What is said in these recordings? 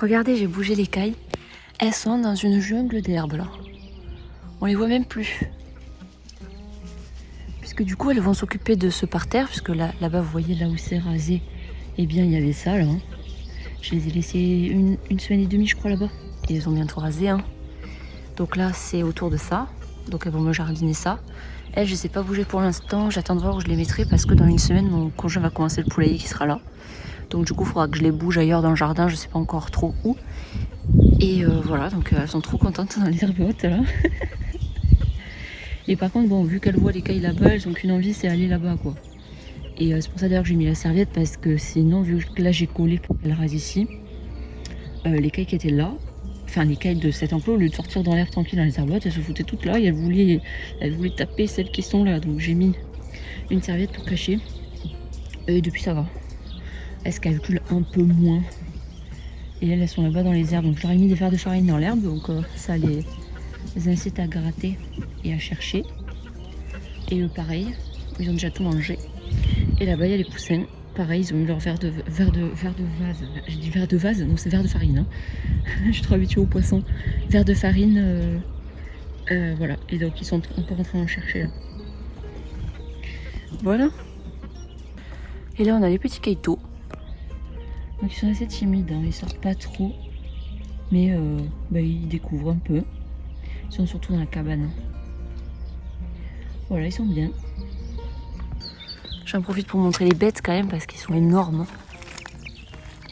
Regardez, j'ai bougé l'écaille. Elles sont dans une jungle d'herbes là. On les voit même plus. Puisque du coup, elles vont s'occuper de ce parterre. Puisque là-bas, vous voyez, là où c'est rasé, eh bien, il y avait ça là. Je les ai laissées une semaine et demie, je crois, là-bas. Et elles ont bientôt rasé. Donc là, c'est autour de ça. Donc elles vont me jardiner ça. Elles, je ne sais pas bouger pour l'instant. J'attends de voir où je les mettrai parce que dans une semaine, mon conjoint va commencer le poulailler qui sera là. Donc du coup, il faudra que je les bouge ailleurs dans le jardin. Je ne sais pas encore trop où. Et voilà, donc elles sont trop contentes dans les herbes hautes là. Et par contre, bon, vu qu'elles voient l'écaille là-bas, elles n'ont qu'une envie, c'est aller là-bas quoi. Et c'est pour ça d'ailleurs que j'ai mis la serviette parce que sinon, vu que là j'ai collé pour qu'elle rase ici, l'écaille qui était là, enfin l'écaille de cet enclos, au lieu de sortir dans l'air tranquille dans les herbes hautes, elles se foutaient toutes là et elles voulaient taper celles qui sont là. Donc j'ai mis une serviette pour cacher. Et depuis ça va. Elles se calculent un peu moins. Et elles sont là-bas dans les herbes. Donc je leur ai mis des vers de farine dans l'herbe. Donc ça les incite à gratter et à chercher. Et eux pareil, ils ont déjà tout mangé. Et là-bas il y a les poussins. Pareil, ils ont eu leur verre de vase. J'ai dit verre de vase, non c'est verre de farine. Je suis trop habituée aux poissons. Verre de farine, voilà. Et donc ils sont encore en train d'en chercher là. Voilà. Et là on a les petits kaito. Donc ils sont assez timides, ils sortent pas trop. Mais ils découvrent un peu. Ils sont surtout dans la cabane. Voilà, ils sont bien. J'en profite pour montrer les bêtes quand même parce qu'ils sont énormes.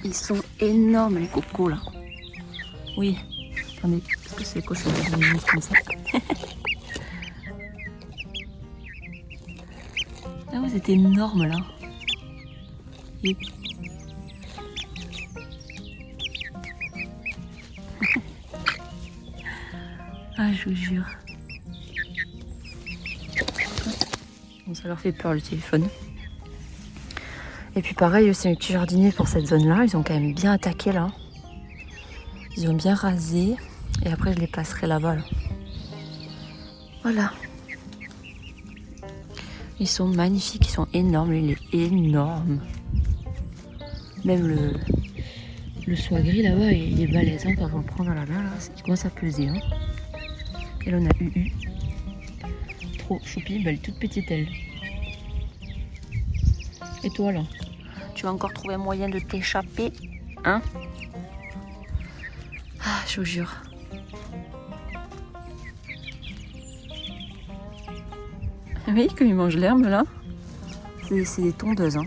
Ils sont énormes les cocos là. Oui. Attendez, est-ce que c'est quoi ça comme ça? Ah vous êtes énormes là. Et... ah je vous jure. Bon, ça leur fait peur le téléphone. Et puis pareil, c'est mes petits jardiniers pour cette zone-là. Ils ont quand même bien attaqué là. Ils ont bien rasé. Et après, je les placerai là-bas. Là. Voilà. Ils sont magnifiques, ils sont énormes. Il est énorme. Même le soie gris là-bas, il est balèze. Quand on le prend dans la main, là, il commence à peser. Et là, on a UU. Trop choupi, elle est toute petite elle. Et toi là? Tu vas encore trouver un moyen de t'échapper, hein? Ah, je vous jure. Oui, comme ils mangent l'herbe là. C'est des tondeuses,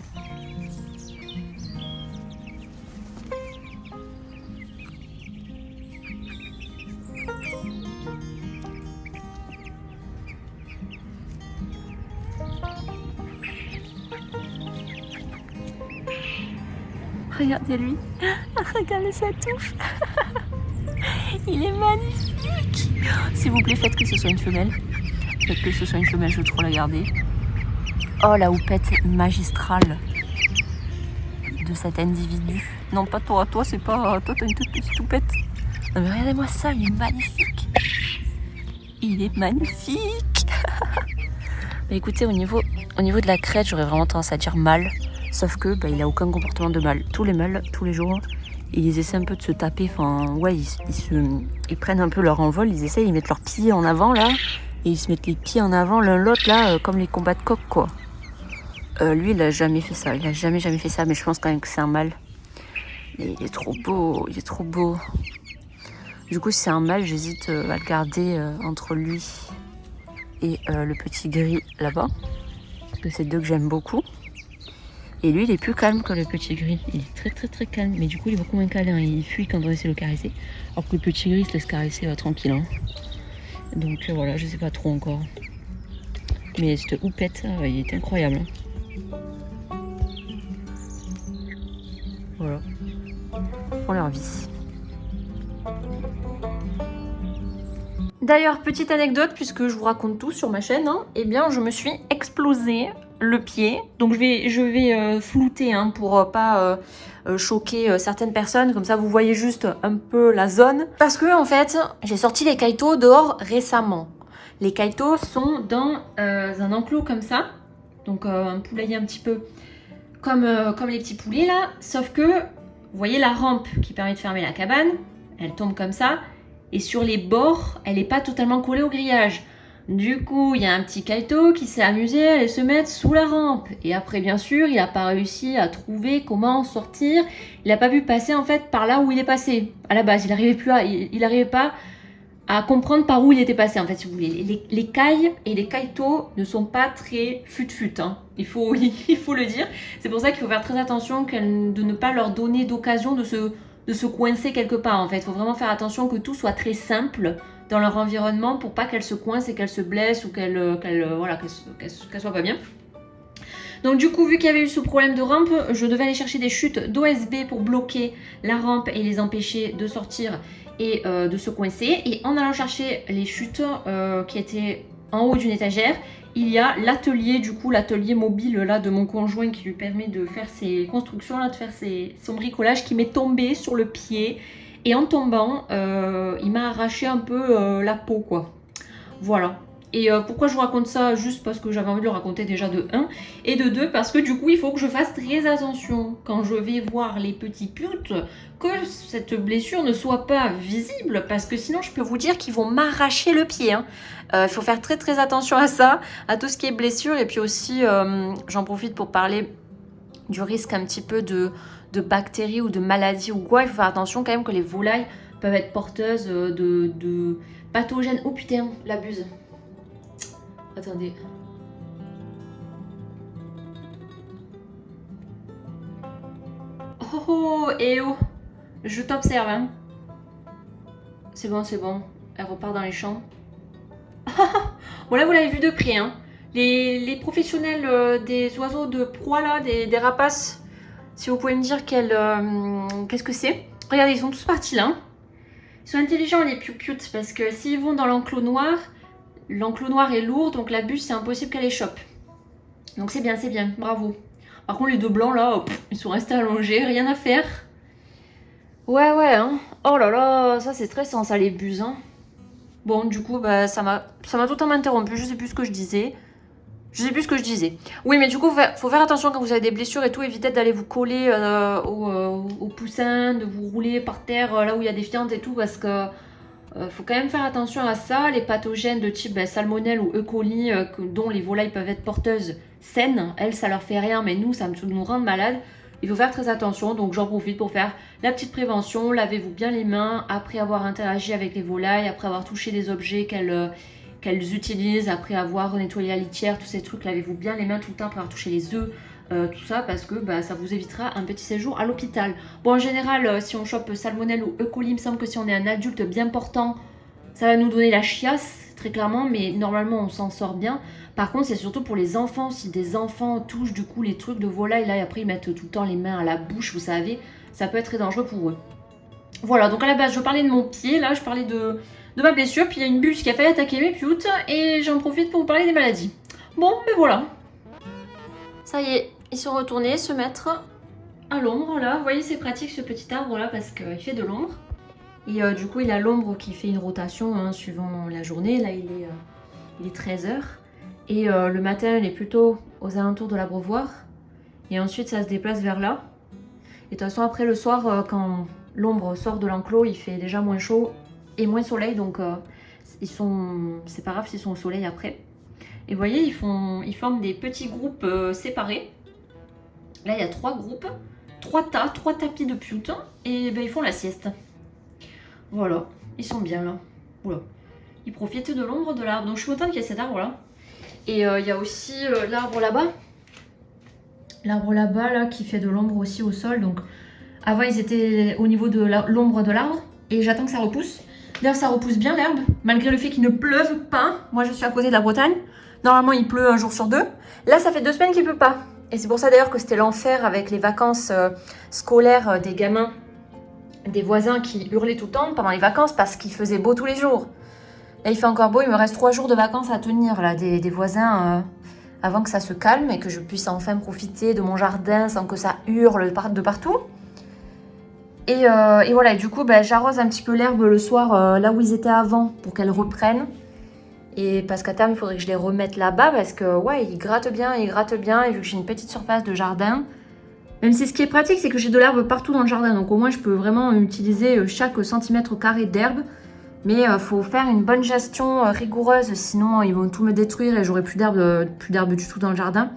Regardez-lui. Regardez sa touffe. Il est magnifique. S'il vous plaît, faites que ce soit une femelle. Faites que ce soit une femelle, je veux trop la garder. Oh, la houppette magistrale de cet individu. Non, pas toi. Toi, c'est pas... Toi, t'as une toute petite houppette. Non, mais regardez-moi ça, il est magnifique. Il est magnifique. Mais écoutez, au niveau de la crête, j'aurais vraiment tendance à dire mâle. Sauf que il a aucun comportement de mâle. Tous les mâles, tous les jours, ils essaient un peu de se taper. Enfin, ouais, ils prennent un peu leur envol. Ils essayent, ils mettent leurs pieds en avant là. Et ils se mettent les pieds en avant l'un l'autre là, comme les combats de coq quoi. Lui, il a jamais fait ça. Il a jamais fait ça. Mais je pense quand même que c'est un mâle. Mais il est trop beau. Il est trop beau. Du coup, si c'est un mâle, j'hésite à le garder entre lui et le petit gris là-bas. Parce que c'est deux que j'aime beaucoup. Et lui, il est plus calme que le petit gris. Il est très très très calme. Mais du coup, il est beaucoup moins câlin. Il fuit quand on essaie de le caresser. Alors que le petit gris se laisse caresser tranquille. Donc voilà, je sais pas trop encore. Mais cette houppette, il est incroyable. Voilà. Pour leur vie. D'ailleurs, petite anecdote, puisque je vous raconte tout sur ma chaîne, eh bien, je me suis explosé le pied. Donc, je vais flouter pour pas choquer certaines personnes. Comme ça, vous voyez juste un peu la zone. Parce que, en fait, j'ai sorti les kaitos dehors récemment. Les kaitos sont dans un enclos comme ça. Donc, un poulailler un petit peu comme les petits poulets, là. Sauf que vous voyez la rampe qui permet de fermer la cabane, elle tombe comme ça. Et sur les bords, elle n'est pas totalement collée au grillage. Du coup, il y a un petit Kaito qui s'est amusé à aller se mettre sous la rampe. Et après, bien sûr, il n'a pas réussi à trouver comment sortir. Il n'a pas pu passer en fait par là où il est passé. À la base, il n'arrivait pas à comprendre par où il était passé en fait, si vous voulez. Les cailles et les Kaito ne sont pas très fut-fut, hein. Il faut le dire. C'est pour ça qu'il faut faire très attention de ne pas leur donner d'occasion de se coincer quelque part en fait. Il faut vraiment faire attention que tout soit très simple dans leur environnement pour pas qu'elles se coincent et qu'elles se blessent ou qu'elles soient pas bien. Donc du coup, vu qu'il y avait eu ce problème de rampe, je devais aller chercher des chutes d'OSB pour bloquer la rampe et les empêcher de sortir et de se coincer. Et en allant chercher les chutes qui étaient en haut d'une étagère, il y a l'atelier, du coup l'atelier mobile là de mon conjoint qui lui permet de faire ses constructions, là, de faire son bricolage, qui m'est tombé sur le pied. Et en tombant, il m'a arraché un peu la peau, quoi. Voilà. Et pourquoi je vous raconte ça? Juste parce que j'avais envie de le raconter déjà de 1. Et de 2, parce que du coup, il faut que je fasse très attention quand je vais voir les petits putes, que cette blessure ne soit pas visible. Parce que sinon, je peux vous dire qu'ils vont m'arracher le pied, hein. Il faut faire très très attention à ça, à tout ce qui est blessure. Et puis aussi, j'en profite pour parler du risque un petit peu de bactéries ou de maladies ou quoi. Il faut faire attention quand même que les volailles peuvent être porteuses de pathogènes. Oh putain, l'abuse. Attendez. Oh, et oh, je t'observe, hein. C'est bon, c'est bon. Elle repart dans les champs. Bon, là, vous l'avez vu de près, hein. Les professionnels des oiseaux de proie, là, des rapaces, si vous pouvez me dire qu'est-ce que c'est. Regardez, ils sont tous partis là. Ils sont intelligents, les piou-piutes, parce que s'ils vont dans l'enclos noir est lourd, donc la bûche, c'est impossible qu'elle les chope. Donc c'est bien, bravo. Par contre, les deux blancs là, ils sont restés allongés, rien à faire. Ouais, hein. Oh là là, ça c'est stressant, ça, les buses, hein. Bon, du coup, bah, ça m'a totalement interrompu, je sais plus ce que je disais. Oui, mais du coup, faut faire attention quand vous avez des blessures et tout. Évitez d'aller vous coller au poussin, de vous rouler par terre là où il y a des fientes et tout, parce que faut quand même faire attention à ça. Les pathogènes de type salmonelle ou E. coli, dont les volailles peuvent être porteuses saines, elles, ça leur fait rien, mais nous, ça nous rend malades. Il faut faire très attention, donc j'en profite pour faire la petite prévention. Lavez-vous bien les mains après avoir interagi avec les volailles, après avoir touché des objets qu'elles utilisent, après avoir nettoyé la litière, tous ces trucs. Lavez-vous bien les mains tout le temps après avoir touché les œufs, tout ça, parce que ça vous évitera un petit séjour à l'hôpital. Bon, en général, si on chope salmonelle ou E. coli, il me semble que si on est un adulte bien portant, ça va nous donner la chiasse, très clairement, mais normalement on s'en sort bien. Par contre, c'est surtout pour les enfants. Si des enfants touchent du coup les trucs de volaille, là, et après ils mettent tout le temps les mains à la bouche, vous savez, ça peut être très dangereux pour eux. Voilà, donc à la base, je parlais de mon pied, là, je parlais de ma blessure, puis il y a une bûche qui a failli attaquer mes pioutes, et j'en profite pour vous parler des maladies. Bon, mais voilà. Ça y est, ils sont retournés se mettre à l'ombre, là. Vous voyez, c'est pratique ce petit arbre, là, parce qu'il fait de l'ombre. Et du coup, il a l'ombre qui fait une rotation, hein, suivant la journée. Là, il est 13h. Et le matin, il est plutôt aux alentours de l'abreuvoir. Et ensuite, ça se déplace vers là. Et de toute façon, après, le soir, quand l'ombre sort de l'enclos, il fait déjà moins chaud et moins soleil. Donc, c'est pas grave s'ils sont au soleil après. Et vous voyez, ils forment des petits groupes séparés. Là, il y a 3 groupes, 3 tapis de pioutes. Et ils font la sieste. Voilà, ils sont bien là. Oula. Ils profitent de l'ombre de l'arbre. Donc, je suis contente qu'il y ait cet arbre-là. Et il y a aussi l'arbre là-bas. L'arbre là-bas, là, qui fait de l'ombre aussi au sol. Donc, avant, ils étaient au niveau de l'ombre de l'arbre. Et j'attends que ça repousse. D'ailleurs, ça repousse bien l'herbe, malgré le fait qu'il ne pleuve pas. Moi, je suis à côté de la Bretagne. Normalement, il pleut un jour sur 2. Là, ça fait 2 semaines qu'il ne pleut pas. Et c'est pour ça d'ailleurs que c'était l'enfer avec les vacances scolaires des gamins, des voisins qui hurlaient tout le temps pendant les vacances parce qu'il faisait beau tous les jours. Là, il fait encore beau. Il me reste 3 jours de vacances à tenir, là, des voisins... avant que ça se calme et que je puisse enfin profiter de mon jardin sans que ça hurle de partout. Et voilà, et du coup, j'arrose un petit peu l'herbe le soir, là où ils étaient avant, pour qu'elles reprennent. Et parce qu'à terme, il faudrait que je les remette là-bas, parce que, ouais, ils grattent bien, et vu que j'ai une petite surface de jardin, Même si ce qui est pratique, c'est que j'ai de l'herbe partout dans le jardin. Donc au moins, je peux vraiment utiliser chaque centimètre carré d'herbe. Mais faut faire une bonne gestion rigoureuse, sinon ils vont tout me détruire et j'aurai plus d'herbe du tout dans le jardin.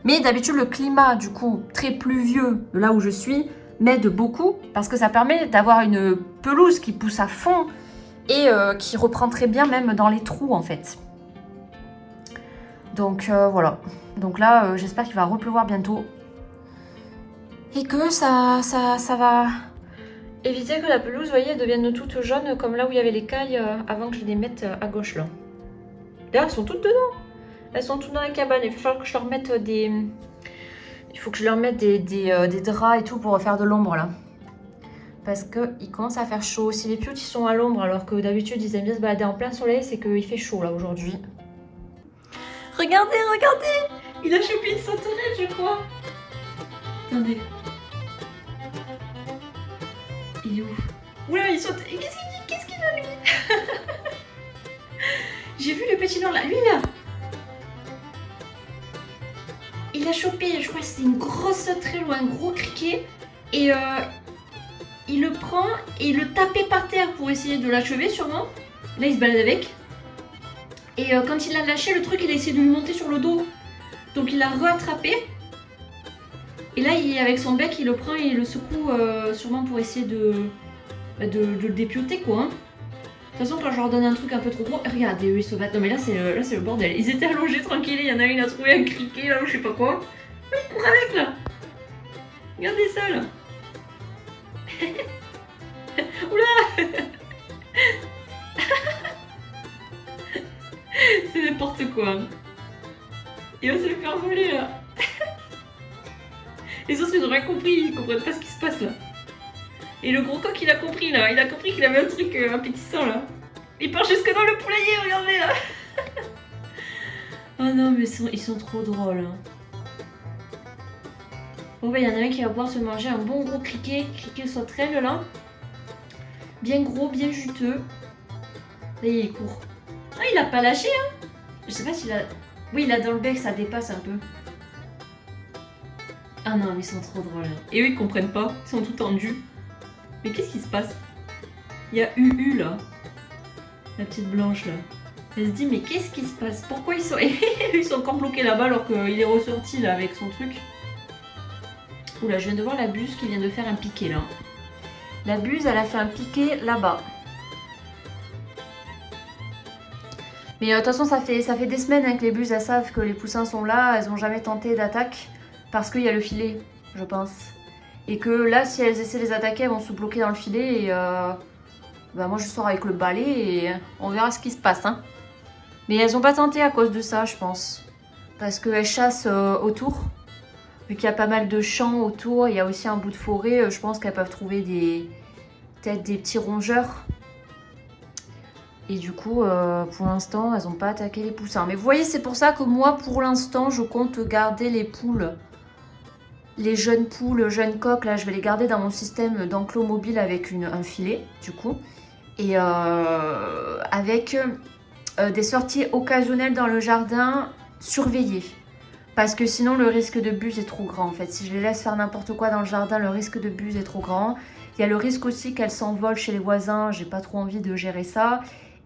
Mais d'habitude, le climat, du coup, très pluvieux de là où je suis, m'aide beaucoup parce que ça permet d'avoir une pelouse qui pousse à fond et qui reprend très bien même dans les trous en fait. Donc voilà. Donc là, j'espère qu'il va repleuvoir bientôt. Et que ça va éviter que la pelouse, vous voyez, devienne toute jaune comme là où il y avait les cailles avant que je les mette à gauche là. D'ailleurs, elles sont toutes dedans. Elles sont toutes dans la cabane. Il va falloir que je leur mette des... Il faut que je leur mette des draps et tout pour faire de l'ombre là. Parce qu'il commence à faire chaud. Si les pioutes ils sont à l'ombre alors que d'habitude ils aiment bien se balader en plein soleil, c'est qu'il fait chaud là aujourd'hui. Regardez, regardez! Il a chopé une sauterelle, je crois. Attendez. Il est où? Oula, il saute. Qu'est-ce qu'il a lui? J'ai vu le petit noir là. Lui là. Il a chopé, je crois que c'est une grosse sauterelle ou un gros criquet. Et il le prend et il le tapait par terre pour essayer de l'achever sûrement. Là il se balade avec. Et quand il l'a lâché, le truc il a essayé de lui monter sur le dos. Donc il l'a rattrapé. Et là avec son bec il le prend et il le secoue sûrement pour essayer de le dépioter quoi. Hein. De toute façon quand je leur donne un truc un peu trop gros, regardez eux ils se battent. Non mais là c'est le bordel. Ils étaient allongés tranquilles, il y en a une a trouvé un criquet là ou je sais pas quoi. Oui, il court avec là. Regardez ça là. Oula. C'est n'importe quoi. Il va se le faire voler là. Les autres ils ont rien compris, ils comprennent pas ce qui se passe là. Et le gros coq il a compris là, il a compris qu'il avait un truc appétissant là. Il part jusque dans le poulailler, regardez là. Oh non mais ils sont trop drôles. Hein. Bon bah il y en a un qui va pouvoir se manger un bon gros criquet sauterelle là. Bien gros, bien juteux. Là il court. Ah il a pas lâché hein. Je sais pas s'il a... Oui il a dans le bec, ça dépasse un peu. Ah non mais ils sont trop drôles. Et eux ils comprennent pas, ils sont tout tendus. Mais qu'est-ce qui se passe? Il y a UU là. La petite blanche là. Elle se dit mais qu'est-ce qui se passe? Pourquoi ils sont... ils sont encore bloqués là-bas alors qu'il est ressorti là avec son truc. Oula, je viens de voir la buse qui vient de faire un piqué là. La buse elle a fait un piqué là-bas. Mais de toute façon ça fait des semaines hein, que les buses elles savent que les poussins sont là. Elles n'ont jamais tenté d'attaque parce qu'il y a le filet je pense. Et que là si elles essaient de les attaquer elles vont se bloquer dans le filet et bah moi je sors avec le balai et on verra ce qui se passe. Hein. Mais elles n'ont pas tenté à cause de ça je pense. Parce qu'elles chassent autour. Vu qu'il y a pas mal de champs autour, il y a aussi un bout de forêt, je pense qu'elles peuvent trouver peut-être des petits rongeurs. Et du coup, pour l'instant, elles n'ont pas attaqué les poussins. Mais vous voyez, c'est pour ça que moi, pour l'instant, je compte garder les poules. Les jeunes poules, jeunes coqs, là, je vais les garder dans mon système d'enclos mobile avec un filet, du coup. Et avec des sorties occasionnelles dans le jardin surveillées. Parce que sinon, le risque de buse est trop grand, en fait. Si je les laisse faire n'importe quoi dans le jardin, le risque de buse est trop grand. Il y a le risque aussi qu'elles s'envolent chez les voisins. J'ai pas trop envie de gérer ça.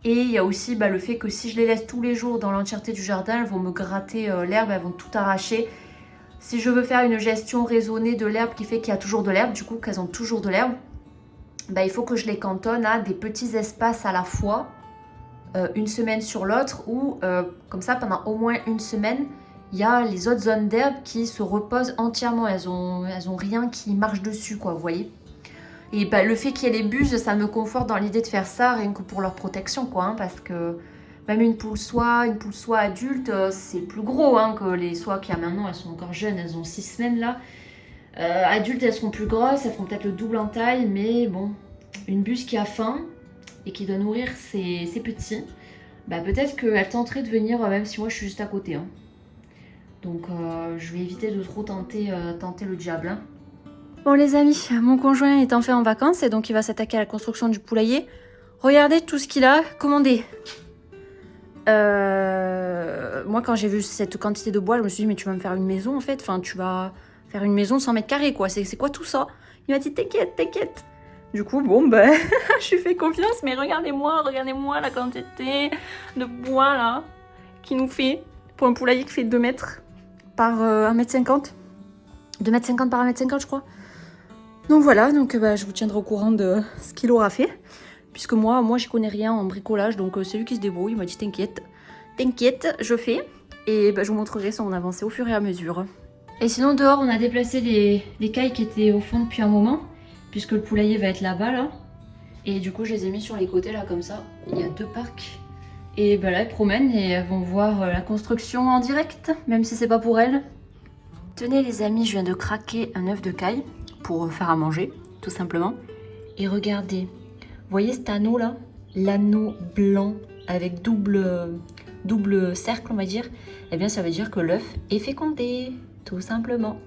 Et il y a aussi le fait que si je les laisse tous les jours dans l'entièreté du jardin, elles vont me gratter l'herbe, elles vont tout arracher. Si je veux faire une gestion raisonnée de l'herbe qui fait qu'il y a toujours de l'herbe, du coup qu'elles ont toujours de l'herbe, il faut que je les cantonne à des petits espaces à la fois, une semaine sur l'autre, ou comme ça pendant au moins une semaine, il y a les autres zones d'herbe qui se reposent entièrement. Elles ont rien qui marche dessus, quoi, vous voyez. Et le fait qu'il y ait les buses, ça me conforte dans l'idée de faire ça, rien que pour leur protection, quoi. Hein, parce que même une poule soie adulte, c'est plus gros hein, que les soies qu'il y a maintenant. Elles sont encore jeunes, elles ont 6 semaines là. Adultes, elles seront plus grosses, elles feront peut-être le double en taille. Mais bon, une buse qui a faim et qui doit nourrir ses petits, peut-être qu'elle tenterait de venir, même si moi je suis juste à côté. Hein. Donc je vais éviter de trop tenter le diable. Hein. Bon les amis, mon conjoint est enfin en vacances et donc il va s'attaquer à la construction du poulailler. Regardez tout ce qu'il a commandé. Moi quand j'ai vu cette quantité de bois, je me suis dit mais tu vas me faire une maison en fait. Enfin tu vas Faire une maison 100 mètres carrés, quoi. C'est quoi tout ça? Il m'a dit, t'inquiète, t'inquiète. Du coup, bon, ben, je lui fais confiance, mais regardez-moi la quantité de bois, là, qu'il nous fait pour un poulailler qui fait 2 mètres par 1,50 m. 2,50 m par 1,50 m, je crois. Donc voilà, donc bah, je vous tiendrai au courant de ce qu'il aura fait. Puisque moi j'y connais rien en bricolage, donc c'est lui qui se débrouille. Il m'a dit t'inquiète, t'inquiète, je fais. Et bah, je vous montrerai son avancée au fur et à mesure. Et sinon dehors on a déplacé les cailles qui étaient au fond depuis un moment. Puisque le poulailler va être là-bas là. Et du coup je les ai mis sur les côtés là comme ça. Il y a 2 parcs. Et bah, là elles promènent et elles vont voir la construction en direct, même si c'est pas pour elles. Tenez les amis, je viens de craquer un œuf de caille pour faire à manger, tout simplement. Et regardez, vous voyez cet anneau là? L'anneau blanc avec double cercle on va dire. Eh bien ça veut dire que l'œuf est fécondé, tout simplement.